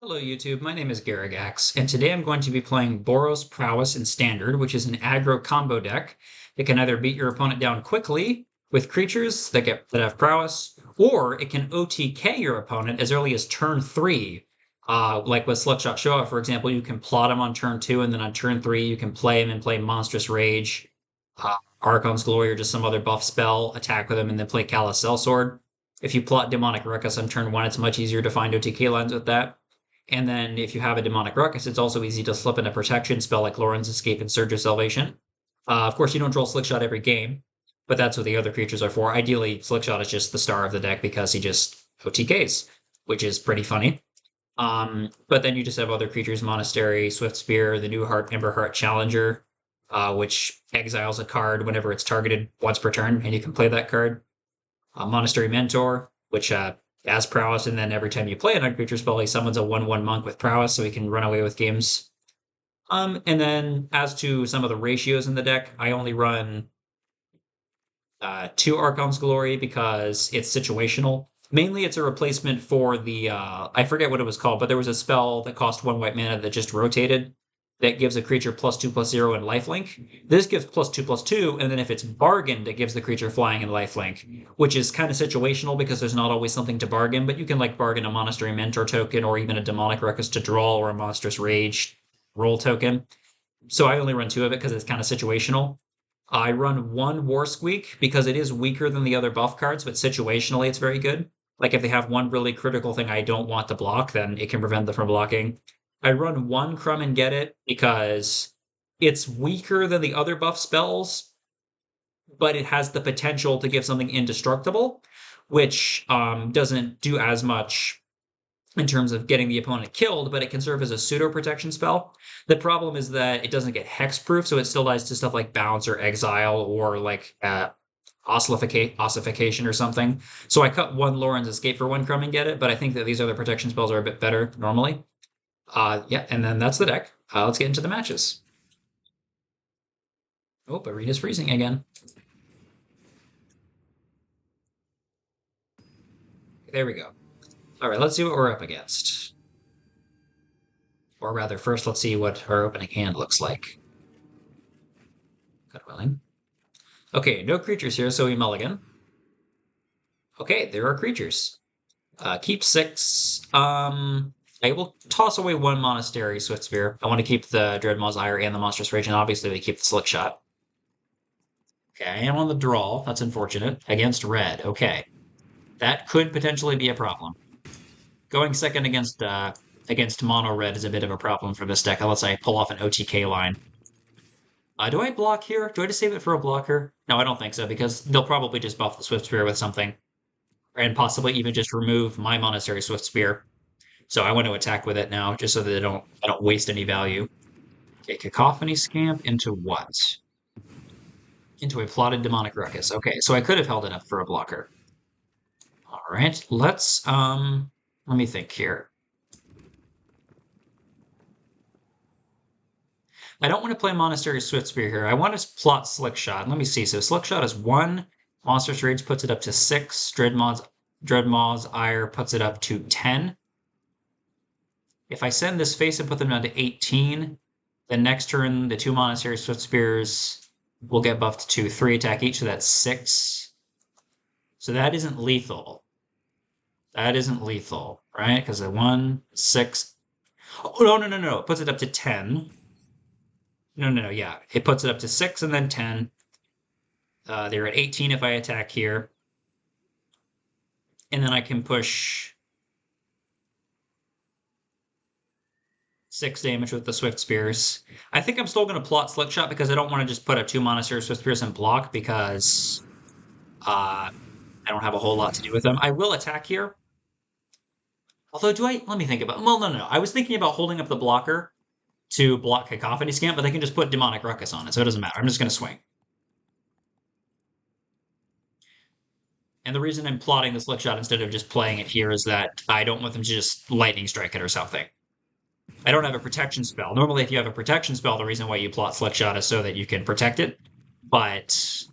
Hello YouTube, my name is Garagax, and today I'm going to be playing Boros Prowess in Standard, which is an aggro combo deck. It can either beat your opponent down quickly with creatures that have prowess, or it can OTK your opponent as early as turn 3. Like with Slipshot Showa, for example, you can plot him on turn 2, and then on turn 3 you can play him and play Monstrous Rage, Archon's Glory, or just some other buff spell, attack with him, and then play Callous Sellsword. If you plot Demonic Ruckus on turn 1, it's much easier to find OTK lines with that. And then if you have a Demonic Ruckus, it's also easy to slip in a protection spell like Loren's Escape and Surge of Salvation. Of course, you don't draw Slickshot every game, but that's what the other creatures are for. Ideally, Slickshot is just the star of the deck because he just OTKs, which is pretty funny. But then you just have other creatures, Monastery, Swift Spear, the New Heart, Emberheart Challenger, which exiles a card whenever it's targeted once per turn, and you can play that card. Monastery Mentor, which has prowess, and then every time you play an creature spell, he summons a 1/1 monk with prowess, so he can run away with games. And then as to some of the ratios in the deck, I only run 2 Archon's Glory because it's situational. Mainly, it's a replacement for the I forget what it was called, but there was a spell that cost 1 white mana that just rotated that gives a creature +2/+0 and lifelink. This gives +2/+2, and then if it's bargained, it gives the creature flying and lifelink, which is kind of situational because there's not always something to bargain, but you can like bargain a Monastery Mentor token or even a Demonic Ruckus to draw or a Monstrous Rage roll token. So I only run 2 of it because it's kind of situational. I run 1 War Squeak because it is weaker than the other buff cards, but situationally it's very good. Like if they have one really critical thing I don't want to block, then it can prevent them from blocking. I run 1 Crumb and Get It because it's weaker than the other buff spells, but it has the potential to give something indestructible, which doesn't do as much in terms of getting the opponent killed, but it can serve as a pseudo protection spell. The problem is that it doesn't get hexproof, so it still dies to stuff like bounce or exile or like ossification or something. So I cut 1 Loren's Escape for 1 Crumb and Get It, but I think that these other protection spells are a bit better normally. Yeah, and then that's the deck. Let's get into the matches. Oh, Arena's freezing again. There we go. All right, let's see what we're up against. Or rather, first, let's see what our opening hand looks like. God willing. Okay, no creatures here, so we mulligan. Okay, there are creatures. Keep 6. I will toss away 1 Monastery Swift Spear. I want to keep the Dreadmaw's Ire and the Monstrous Rage, and obviously we keep the Slick Shot. Okay, I am on the draw. That's unfortunate. Against red. Okay. That could potentially be a problem. Going second against mono red is a bit of a problem for this deck unless I pull off an OTK line. Do I block here? Do I just save it for a blocker? No, I don't think so because they'll probably just buff the Swift Spear with something, and possibly even just remove my Monastery Swift Spear. So I want to attack with it now, just so that I don't waste any value. Okay, Cacophony Scamp into what? Into a plotted Demonic Ruckus. Okay, so I could have held it up for a blocker. All right, let me think here. I don't want to play Monastery Swift Spear here. I want to plot Slick Shot. Let me see. So Slick Shot is 1. Monstrous Rage puts it up to 6. Dreadmaw's Ire puts it up to 10. If I send this face and put them down to 18, then next turn the 2 Monastery Swift Spears will get buffed to 3 attack each, so that's 6. So that isn't lethal. That isn't lethal, right? Because the 1, 6. Oh, no. It puts it up to 10. No, yeah. It puts it up to 6 and then 10. They're at 18 if I attack here. And then I can push 6 damage with the Swift Spears. I think I'm still going to plot Slick Shot because I don't want to just put up 2 Monastery Swift Spears and block because I don't have a whole lot to do with them. I will attack here. Although, let me think about, well, no. I was thinking about holding up the blocker to block Cacophony Scamp, but they can just put Demonic Ruckus on it, so it doesn't matter. I'm just going to swing. And the reason I'm plotting the Slick Shot instead of just playing it here is that I don't want them to just Lightning Strike it or something. I don't have a protection spell. Normally, if you have a protection spell, the reason why you plot Slick Shot is so that you can protect it. But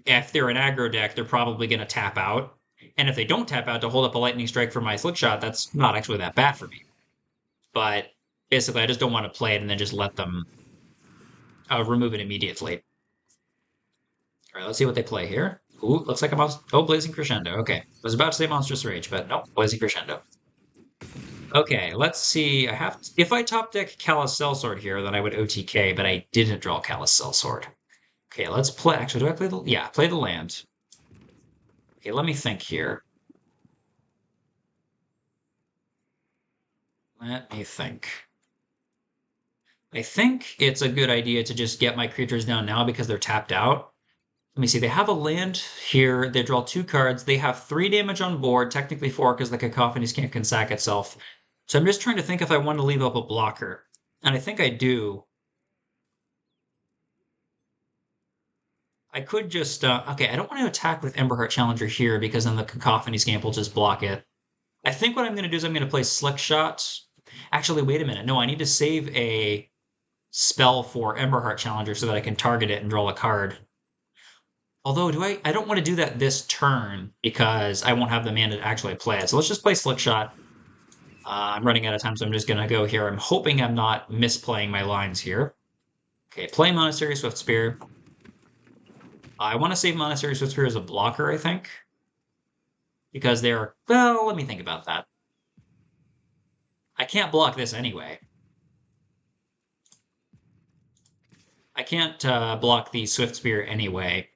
if they're an aggro deck, they're probably going to tap out. And if they don't tap out to hold up a Lightning Strike for my Slick Shot, that's not actually that bad for me. but basically I just don't want to play it and then just let them remove it immediately. All right, let's see what they play here. Ooh, looks like a monster. Oh, Blazing Crescendo. Okay. I was about to say Monstrous Rage, but nope, Blazing Crescendo. Okay, let's see. If I top deck Callous Sellsword here, then I would OTK, but I didn't draw Callous Sellsword. Okay, let's play. Actually, do I play the? Yeah, play the land. Okay, let me think here. Let me think. I think it's a good idea to just get my creatures down now because they're tapped out. Let me see. They have a land here. They draw 2 cards. They have 3 damage on board, technically 4 because the Cacophony Scant can sack itself. So I'm just trying to think if I want to leave up a blocker. And I think I do. I could just, okay, I don't want to attack with Emberheart Challenger here because then the Cacophony Scamp will just block it. I think what I'm going to do is I'm going to play Slick Shot. Actually, wait a minute. No, I need to save a spell for Emberheart Challenger so that I can target it and draw a card. Although, I don't want to do that this turn because I won't have the mana to actually play it. So let's just play Slick Shot. I'm running out of time, so I'm just going to go here. I'm hoping I'm not misplaying my lines here. Okay, play Monastery Swiftspear. I want to save Monastery Swiftspear as a blocker, I think. Because they're, well, let me think about that. I can't block this anyway. I can't block the Swiftspear anyway.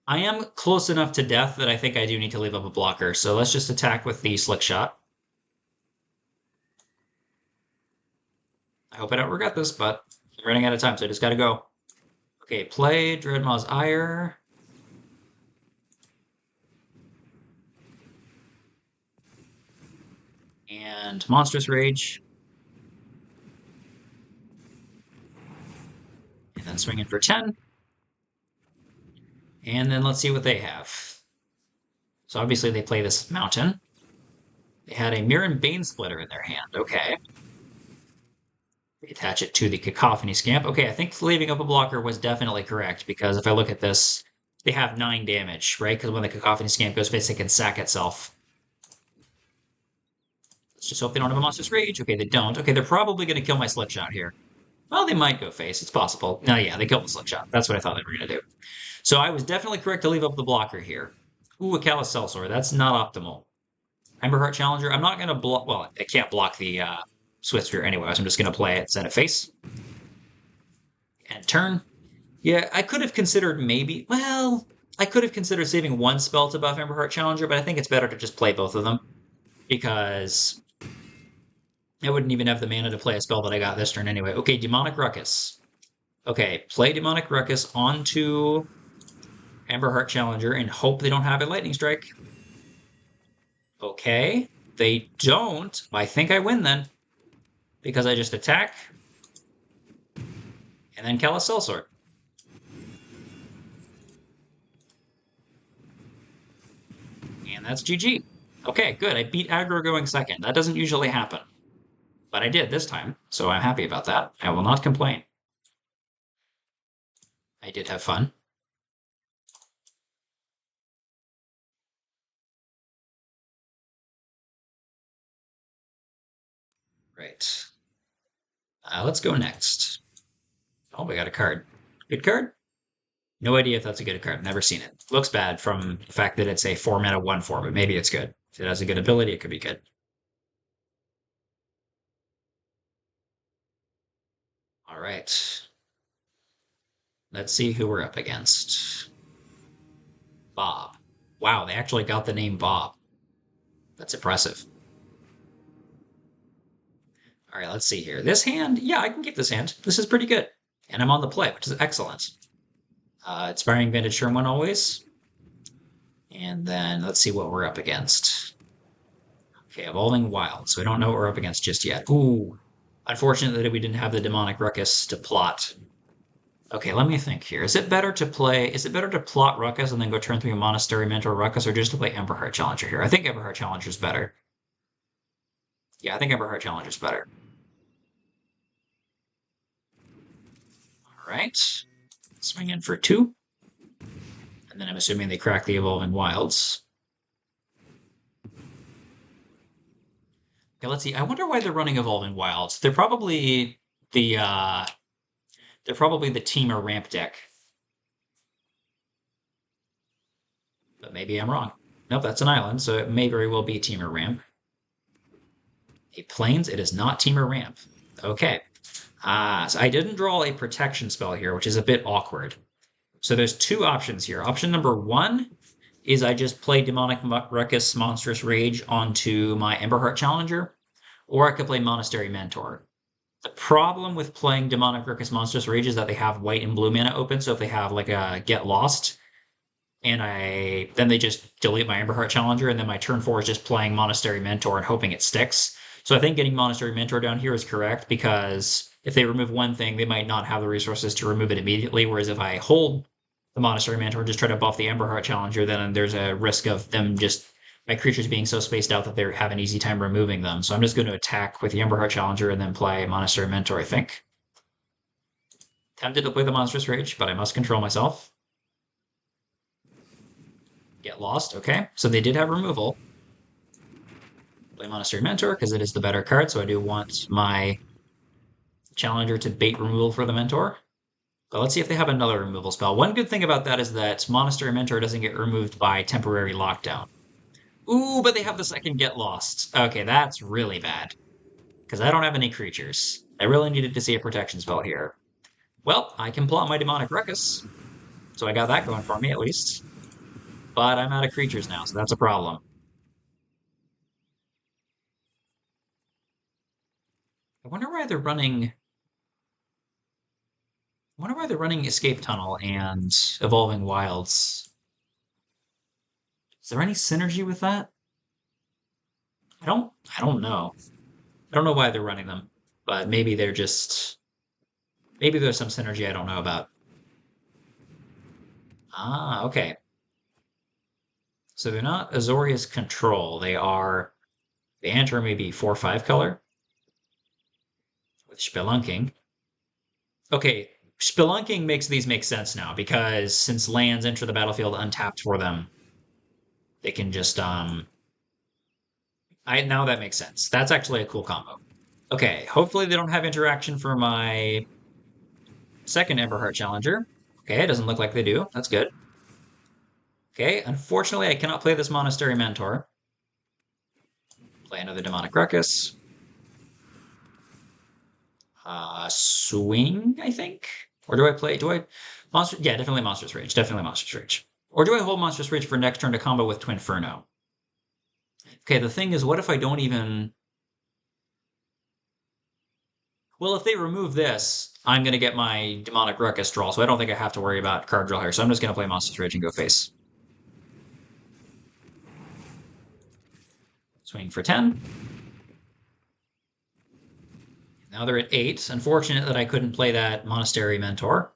I am close enough to death that I think I do need to leave up a blocker, so let's just attack with the Slick Shot. I hope I don't regret this, but I'm running out of time, so I just gotta go. Okay, play Dreadmaw's Ire. And Monstrous Rage. And then swing in for 10. And then let's see what they have. So obviously they play this Mountain. They had a Mirren Banesplitter in their hand. Okay. They attach it to the Cacophony Scamp. Okay, I think leaving up a blocker was definitely correct, because if I look at this, they have 9 damage, right? Because when the Cacophony Scamp goes face, it can sack itself. Let's just hope they don't have a Monstrous Rage. Okay, they don't. Okay, they're probably going to kill my Slick Shot here. Well, they might go face. It's possible. No, yeah, they killed the Slick Shot. That's what I thought they were going to do. So I was definitely correct to leave up the blocker here. Ooh, a Callous Sellsword. That's not optimal. Emberheart Challenger. I'm not going to block... Well, I can't block the Swiftspear anyway, so I'm just going to play it, set it face. And turn. Yeah, I could have considered maybe... Well, I could have considered saving one spell to buff Emberheart Challenger, but I think it's better to just play both of them. Because I wouldn't even have the mana to play a spell that I got this turn anyway. Okay, Demonic Ruckus. Okay, play Demonic Ruckus onto Emberheart Challenger and hope they don't have a Lightning Strike. Okay, they don't. I think I win then. Because I just attack. And then Callous Sellsword. And that's GG. Okay, good. I beat aggro going second. That doesn't usually happen. But I did this time, so I'm happy about that. I will not complain. I did have fun. Right. Let's go next. Oh, we got a card. Good card? No idea if that's a good card. Never seen it. Looks bad from the fact that it's a 4 mana 1/4, but maybe it's good. If it has a good ability, it could be good. All right. Let's see who we're up against. Bob. Wow, they actually got the name Bob. That's impressive. All right, let's see here. This hand, yeah, I can keep this hand. This is pretty good. And I'm on the play, which is excellent. Inspiring Vintage Sherman always. And then let's see what we're up against. Okay, Evolving Wild. So we don't know what we're up against just yet. Ooh. Unfortunate that we didn't have the Demonic Ruckus to plot. Okay, let me think here. Is it better to plot Ruckus and then go turn 3 Monastery Mentor Ruckus, or just to play Emberheart Challenger here? I think Emberheart Challenger is better. Yeah, I think Emberheart Challenger is better. All right. Swing in for 2. And then I'm assuming they crack the Evolving Wilds. Okay, let's see. I wonder why they're running Evolving Wilds. The they're probably the Teamer ramp deck. But maybe I'm wrong. Nope, that's an island, so it may very well be Teamer ramp. A plains, it is not Teamer ramp. Okay. So I didn't draw a protection spell here, which is a bit awkward. So there's two options here. Option number one is I just play Demonic Ruckus Monstrous Rage onto my Emberheart Challenger, or I could play Monastery Mentor. The problem with playing Demonic Ruckus Monstrous Rage is that they have white and blue mana open, so if they have like a Get Lost, and then they just delete my Emberheart Challenger, and then my turn 4 is just playing Monastery Mentor and hoping it sticks. So I think getting Monastery Mentor down here is correct, because if they remove one thing, they might not have the resources to remove it immediately, whereas if I hold the Monastery Mentor and just try to buff the Emberheart Challenger, then there's a risk of them just my creatures being so spaced out that they have an easy time removing them. So I'm just going to attack with the Emberheart Challenger and then play Monastery Mentor, I think. Tempted to play the Monstrous Rage, but I must control myself. Get Lost, okay. So they did have removal. Play Monastery Mentor, because it is the better card, so I do want my Challenger to bait removal for the Mentor. But let's see if they have another removal spell. One good thing about that is that Monastery Mentor doesn't get removed by temporary lockdown. Ooh, but they have the second Get Lost. Okay, that's really bad. Because I don't have any creatures. I really needed to see a protection spell here. Well, I can plot my Demonic Ruckus. So I got that going for me, at least. But I'm out of creatures now, so that's a problem. I wonder why they're running... I wonder why they're running Escape Tunnel and Evolving Wilds. Is there any synergy with that? I don't know. I don't know why they're running them, but maybe they're just maybe there's some synergy I don't know about. Ah, okay. So they're not Azorius Control. They enter maybe 4/5 color with Spelunking. Okay, Spelunking makes these make sense now because since lands enter the battlefield untapped for them, they can just now that makes sense. That's actually a cool combo. Okay, hopefully they don't have interaction for my second Emberheart Challenger. Okay, it doesn't look like they do. That's good. Okay, unfortunately I cannot play this Monastery Mentor. Play another Demonic Ruckus. Swing, I think? Or Monster? Yeah, definitely Monstrous Rage. Definitely Monstrous Rage. Or do I hold Monstrous Rage for next turn to combo with Twinferno? Okay, the thing is, what if I don't even... Well, if they remove this, I'm going to get my Demonic Ruckus draw, so I don't think I have to worry about card draw here. So I'm just going to play Monstrous Rage and go face. Swing for 10. Now they're at 8. Unfortunate that I couldn't play that Monastery Mentor.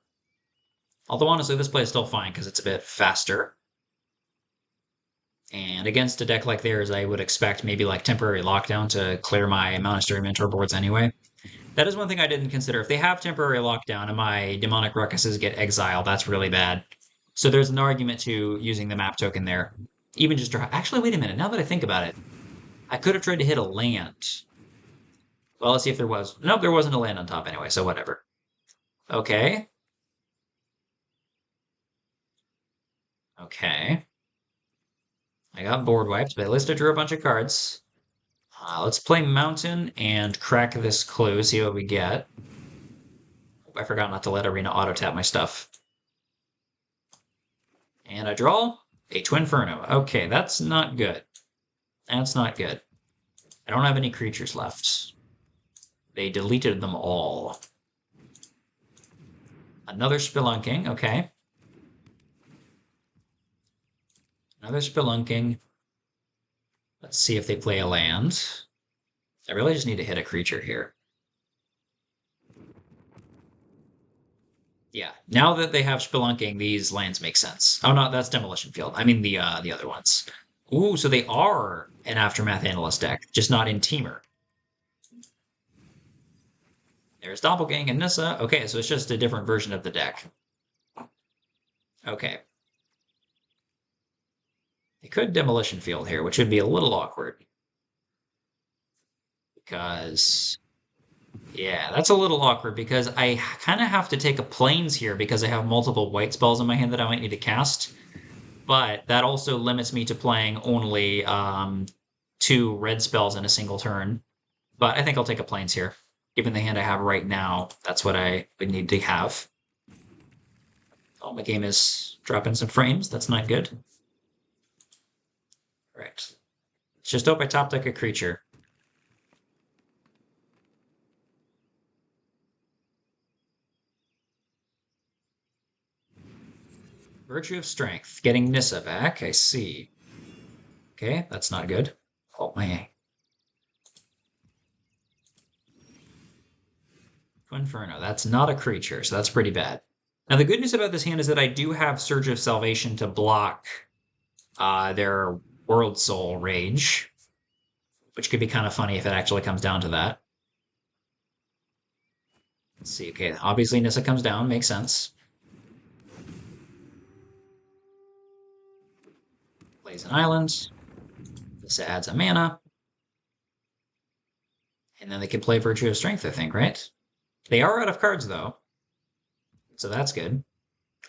Although honestly, this play is still fine because it's a bit faster. And against a deck like theirs, I would expect maybe like Temporary Lockdown to clear my Monastery Mentor boards anyway. That is one thing I didn't consider. If they have Temporary Lockdown and my Demonic Ruckuses get exiled, that's really bad. So there's an argument to using the map token there. Even just to... Actually, wait a minute. Now that I think about it, I could have tried to hit a land. Well, let's see if there was. Nope, there wasn't a land on top anyway, so whatever. Okay. Okay. I got board wiped, but at least I drew a bunch of cards. Let's play Mountain and crack this clue, see what we get. I forgot not to let Arena auto-tap my stuff. And I draw a Twinferno. Okay, that's not good. That's not good. I don't have any creatures left. They deleted them all. Another Spelunking, okay. Another Spelunking. Let's see if they play a land. I really just need to hit a creature here. Yeah, now that they have Spelunking, these lands make sense. Oh no, that's Demolition Field. I mean the other ones. Ooh, so they are an Aftermath Analyst deck, just not in Teamer. There's Doppelgang and Nissa. Okay, so it's just a different version of the deck. Okay. They could Demolition Field here, which would be a little awkward. because yeah, that's a little awkward because I kind of have to take a planes here because I have multiple white spells in my hand that I might need to cast. But that also limits me to playing only 2 red spells in a single turn. But I think I'll take a planes here. Given the hand I have right now, that's what I would need to have. Oh, my game is dropping some frames. That's not good. All right. Let's just hope I top deck a creature. Virtue of Strength. Getting Nissa back. I see. Okay, that's not good. Oh, my. Inferno. That's not a creature, so that's pretty bad. Now, the good news about this hand is that I do have Surge of Salvation to block their World Soul Rage, which could be kind of funny if it actually comes down to that. Let's see. Okay, obviously Nissa comes down. Makes sense. Plays an island. This adds a mana. And then they can play Virtue of Strength, I think, right? They are out of cards, though. So that's good.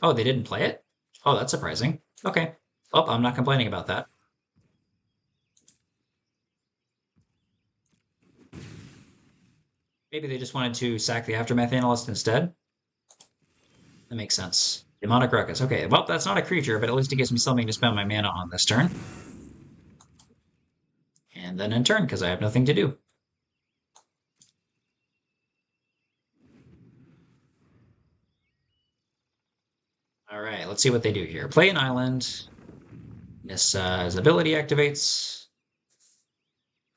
Oh, they didn't play it? Oh, that's surprising. Okay. Oh, I'm not complaining about that. Maybe they just wanted to sack the Aftermath Analyst instead? That makes sense. Demonic Ruckus. Okay, well, that's not a creature, but at least it gives me something to spend my mana on this turn. And then in turn, because I have nothing to do. All right, let's see what they do here. Play an island. Nissa's ability activates.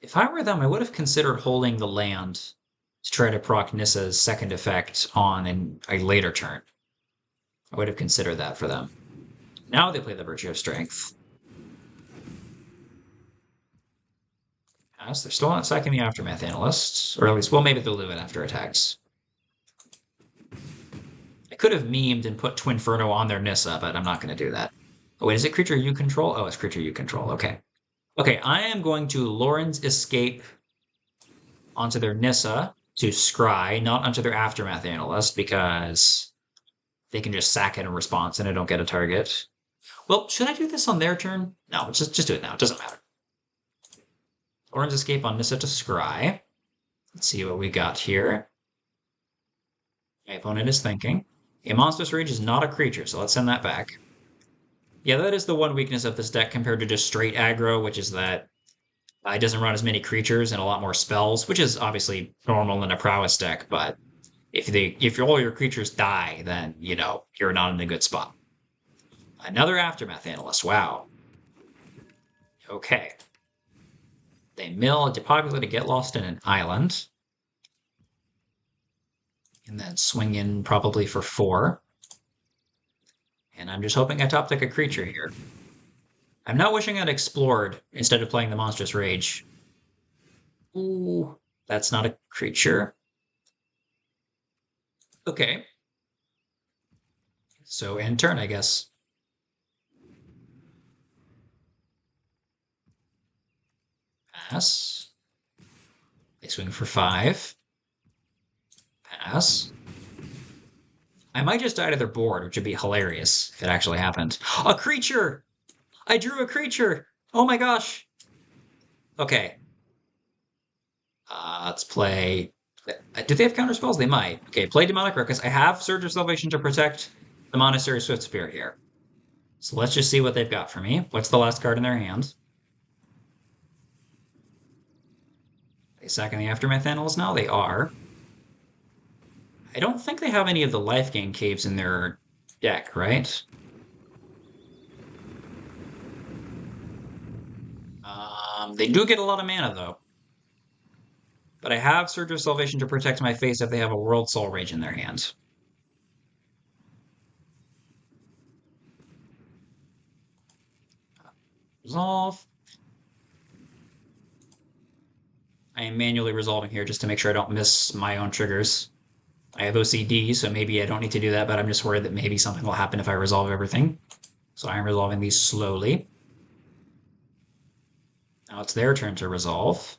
If I were them, I would have considered holding the land to try to proc Nissa's second effect on a later turn. I would have considered that for them. Now they play the Virtue of Strength. Yes, they're still not sacking the Aftermath Analyst. Or at least, well, maybe they'll do it after attacks. I could have memed and put Twinferno on their Nissa, but I'm not going to do that. Oh, wait, is it creature you control? Oh, it's creature you control. Okay. Okay, I am going to Loren's Escape onto their Nissa to scry, not onto their Aftermath Analyst, because they can just sack it in response and I don't get a target. Well, should I do this on their turn? No, just do it now. It doesn't matter. Loren's Escape on Nissa to scry. Let's see what we got here. My opponent is thinking. A Monstrous Rage is not a creature, so let's send that back. Yeah, that is the one weakness of this deck compared to just straight aggro, which is that it doesn't run as many creatures and a lot more spells, which is obviously normal in a prowess deck, but if all your creatures die, then, you're not in a good spot. Another Aftermath Analyst, wow. Okay. They mill, depopulate, get lost in an island. And then swing in probably for 4. And I'm just hoping I top deck a creature here. I'm not wishing I'd explored instead of playing the Monstrous Rage. Ooh, that's not a creature. Okay. So end turn, I guess. Pass. They swing for 5. Pass. I might just die to their board, which would be hilarious if it actually happened. A creature! I drew a creature! Oh my gosh! Okay. Let's play... Do they have counter spells? They might. Okay, play Demonic Ruckus. I have Surge of Salvation to protect the Monastery Swift Spirit here. So let's just see what they've got for me. What's the last card in their hand? Are they sacking the Aftermath Annals now? They are. I don't think they have any of the life gain caves in their deck, right? They do get a lot of mana, though. But I have Surge of Salvation to protect my face if they have a World Soul Rage in their hand. Resolve. I am manually resolving here just to make sure I don't miss my own triggers. I have OCD, so maybe I don't need to do that, but I'm just worried that maybe something will happen if I resolve everything. So I'm resolving these slowly. Now it's their turn to resolve.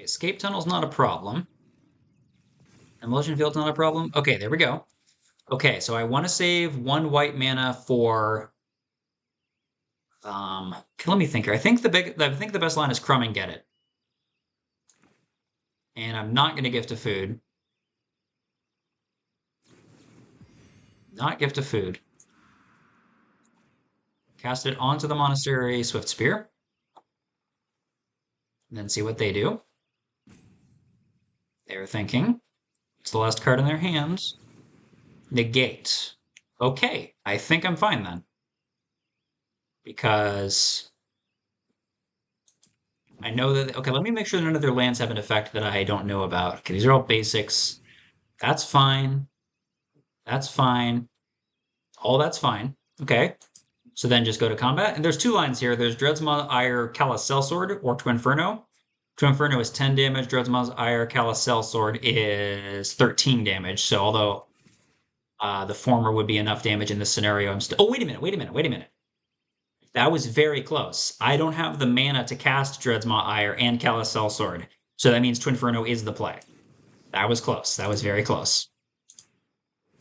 escape tunnel's not a problem. Demolition field's not a problem. Okay, there we go. Okay, so I want to save 1 white mana for... let me think here. I think the best line is Crumb and Get It. And I'm not going to Gift of Food. Not Gift of Food. Cast it onto the Monastery Swift Spear. And then see what they do. They're thinking. It's the last card in their hands. Negate. Okay, I think I'm fine then. Because I know that... Okay, let me make sure none of their lands have an effect that I don't know about. Okay, these are all basics. That's fine. That's fine. All that's fine. Okay. So then just go to combat. And there's 2 lines here. There's Dreadsmaw Ire, Callous Sellsword, or Twinferno. Twinferno is 10 damage. Dreadsmaw's Ire, Callous Sellsword is 13 damage. So although the former would be enough damage in this scenario, I'm still... Oh, wait a minute. That was very close. I don't have the mana to cast Dreadsmaw Ire and Callous Sellsword. So that means Twinferno is the play. That was close. That was very close.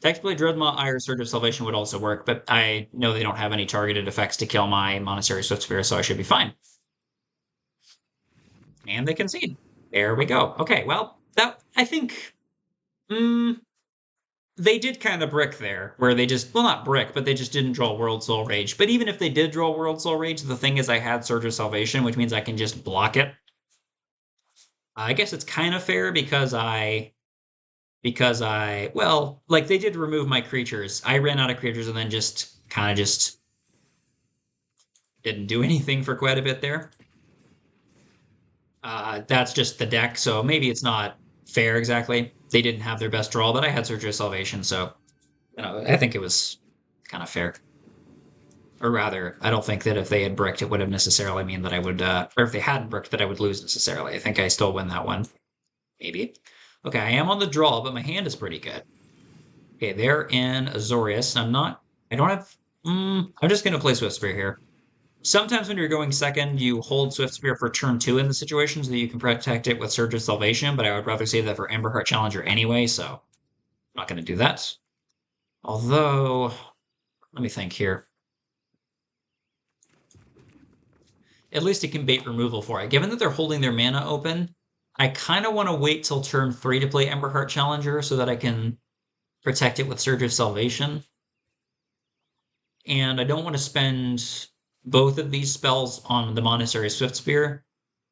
Technically, Dreadsmaw Ire Surge of Salvation would also work, but I know they don't have any targeted effects to kill my Monastery Swift Spear, so I should be fine. And they concede. There we go. Okay, well, that I think they did kind of brick there, where they just, well, not brick, but they just didn't draw World Soul Rage. But even if they did draw World Soul Rage, the thing is I had Surge of Salvation, which means I can just block it. I guess it's kind of fair because well, like, they did remove my creatures. I ran out of creatures and then just didn't do anything for quite a bit there. That's just the deck, so maybe it's not fair exactly. They didn't have their best draw, but I had Surge of Salvation, so I think it was kind of fair. Or rather, I don't think that if they had bricked, it would have necessarily mean that I would, or if they hadn't bricked, that I would lose necessarily. I think I still win that one. Maybe. Okay, I am on the draw, but my hand is pretty good. Okay, they're in Azorius. I'm just going to play Swift Spear here. Sometimes when you're going second, you hold Swift Spear for turn 2 in the situation so that you can protect it with Surge of Salvation, but I would rather save that for Emberheart Challenger anyway, so I'm not going to do that. Although, let me think here. At least it can bait removal for it. Given that they're holding their mana open, I kind of want to wait till turn 3 to play Emberheart Challenger so that I can protect it with Surge of Salvation. And I don't want to spend both of these spells on the Monastery Swift Spear,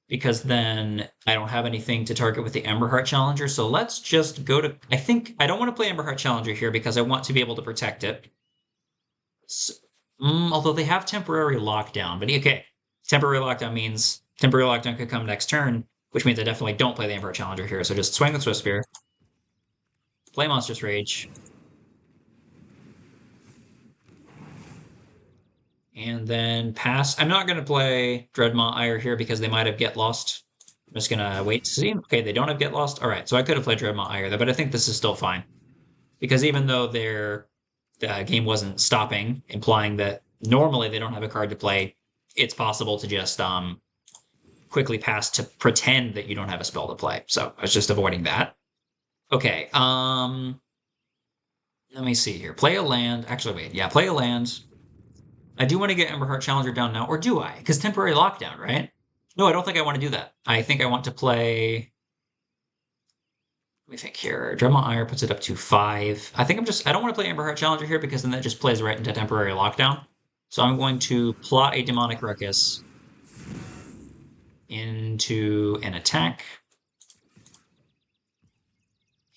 because then I don't have anything to target with the Emberheart Challenger. So let's just go to... I think I don't want to play Emberheart Challenger here because I want to be able to protect it. So, although they have Temporary Lockdown. But okay, Temporary Lockdown means Temporary Lockdown could come next turn, which means I definitely don't play the Emberheart Challenger here. So just swing with Swift Spear. Play Monstrous Rage. And then pass. I'm not going to play Dreadmaw Ire here because they might have Get Lost. I'm just going to wait to see. Okay, they don't have Get Lost. All right, so I could have played Dreadmaw Ire there, but I think this is still fine. Because even though the game wasn't stopping, implying that normally they don't have a card to play, it's possible to just quickly pass to pretend that you don't have a spell to play. So I was just avoiding that. Okay, let me see here. Play a land. Actually, wait. Yeah, play a land. I do want to get Emberheart Challenger down now, or do I? Because Temporary Lockdown, right? No, I don't think I want to do that. I think I want to play... Let me think here. Dreadmaw Ire puts it up to 5. I think I don't want to play Emberheart Challenger here because then that just plays right into Temporary Lockdown. So I'm going to plot a Demonic Ruckus into an attack,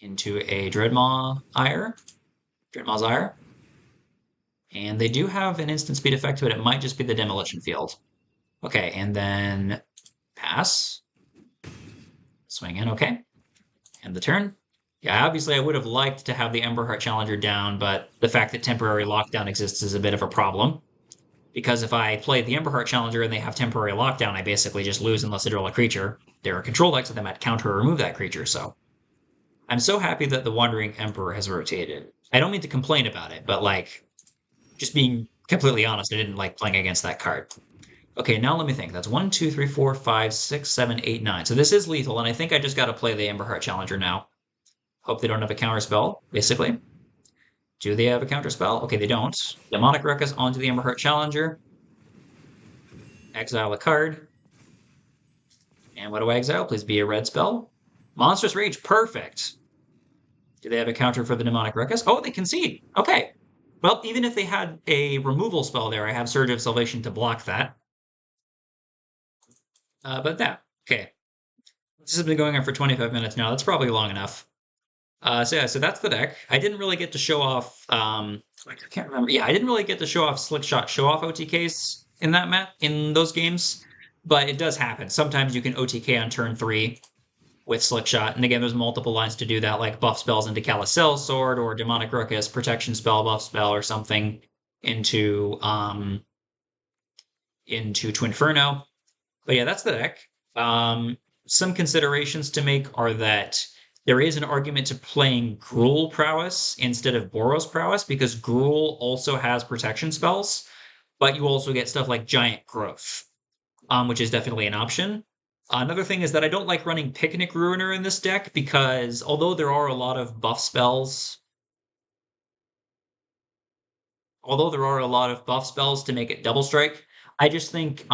into a Dreadmaw's Ire. And they do have an instant speed effect, but it might just be the Demolition Field. Okay, and then pass. Swing in, okay. End the turn. Yeah, obviously I would have liked to have the Emberheart Challenger down, but the fact that Temporary Lockdown exists is a bit of a problem. Because if I play the Emberheart Challenger and they have Temporary Lockdown, I basically just lose unless I draw a creature. They're a control deck, so they might counter or remove that creature, so... I'm so happy that the Wandering Emperor has rotated. I don't mean to complain about it, but, like... Just being completely honest, I didn't like playing against that card. Okay, now let me think. That's 1, 2, 3, 4, 5, 6, 7, 8, 9. So this is lethal, and I think I just got to play the Emberheart Challenger now. Hope they don't have a counter spell, basically. Do they have a counter spell? Okay, they don't. Demonic Ruckus onto the Emberheart Challenger. Exile a card. And what do I exile? Please be a red spell. Monstrous Rage, perfect. Do they have a counter for the Demonic Ruckus? Oh, they concede. Okay. Well, even if they had a removal spell there, I have Surge of Salvation to block that. But that, okay. This has been going on for 25 minutes now. That's probably long enough. So yeah, so that's the deck. I didn't really get to show off. I can't remember. Yeah, I didn't really get to show off Slick Shot show off OTKs in that map in those games, but it does happen. Sometimes you can OTK on turn 3 with Slick Shot, and again, there's multiple lines to do that, like buff spells into Calisel Sword or Demonic Ruckus protection spell, buff spell, or something into Twinferno. But yeah, that's the deck. Some considerations to make are that there is an argument to playing Gruul Prowess instead of Boros Prowess because Gruul also has protection spells, but you also get stuff like Giant Growth, which is definitely an option. Another thing is that I don't like running Picnic Ruiner in this deck because although there are a lot of buff spells, to make it double strike, I just think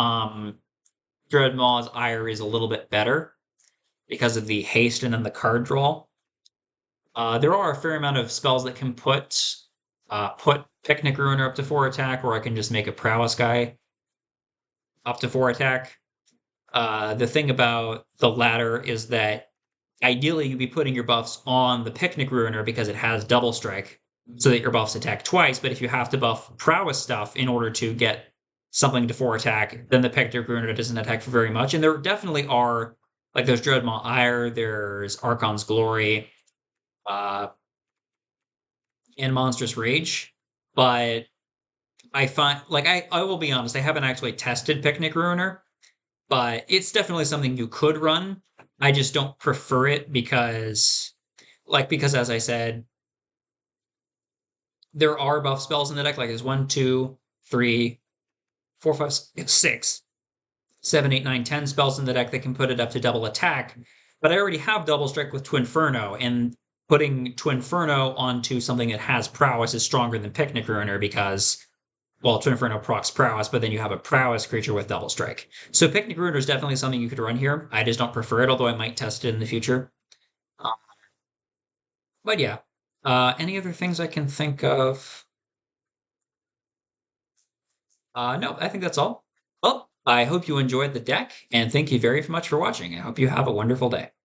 Dreadmaw's Ire is a little bit better because of the haste and then the card draw. There are a fair amount of spells that can put Picnic Ruiner up to 4 attack, or I can just make a Prowess guy up to 4 attack. The thing about the latter is that ideally you'd be putting your buffs on the Picnic Ruiner because it has double strike, so that your buffs attack twice. But if you have to buff Prowess stuff in order to get something to 4 attack, then the Picnic Ruiner doesn't attack for very much. And there definitely are, like, there's Dreadmaw Ire, there's Archon's Glory, and Monstrous Rage. But I find, like, I will be honest, I haven't actually tested Picnic Ruiner, but it's definitely something you could run. I just don't prefer it because as I said, there are buff spells in the deck. Like there's 1, 2, 3, 4, 5, 6, 7, 8, 9, 10 spells in the deck that can put it up to double attack. But I already have double strike with Twinferno, and putting Twinferno onto something that has prowess is stronger than Picnic Ruiner because, well, Twinferno procs prowess, but then you have a prowess creature with double strike. So Picnic Ruiner is definitely something you could run here. I just don't prefer it, although I might test it in the future. But yeah, any other things I can think of? No, I think that's all. Well, I hope you enjoyed the deck, and thank you very much for watching. I hope you have a wonderful day.